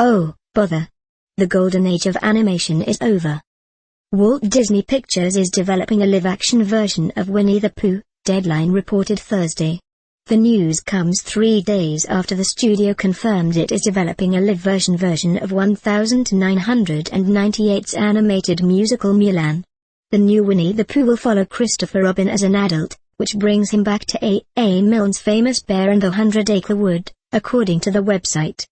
Oh, bother. The golden age of animation is over. Walt Disney Pictures is developing a live-action version of Winnie the Pooh, Deadline reported Thursday. The news comes 3 days after the studio confirmed it is developing a live-version of 1998's animated musical Mulan. The new Winnie the Pooh will follow Christopher Robin as an adult, which brings him back to A. Milne's famous Bear in the 100-Acre Wood, according to the website.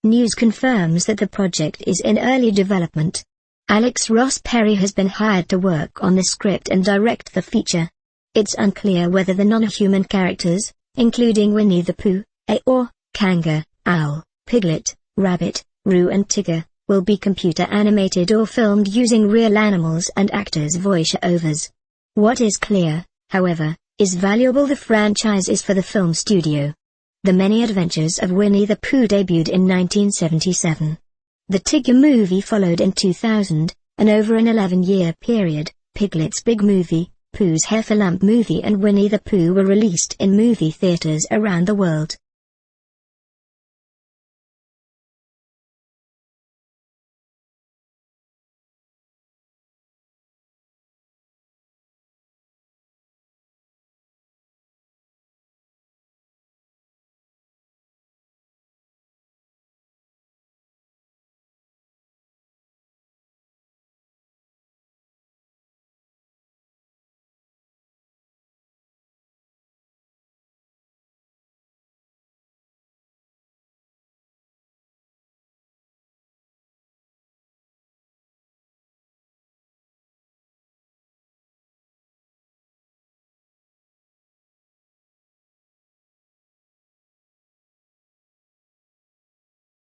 News confirms that the project is in early development. Alex Ross Perry has been hired to work on the script and direct the feature. It's unclear whether the non-human characters, including Winnie the Pooh, or Kanga, Owl, Piglet, Rabbit, Roo and Tigger, will be computer animated or filmed using real animals and actors' voice-overs. What is clear, however, is valuable the franchise is for the film studio. The Many Adventures of Winnie the Pooh debuted in 1977. The Tigger movie followed in 2000, and over an 11-year period, Piglet's Big Movie, Pooh's Heffalump movie and Winnie the Pooh were released in movie theaters around the world.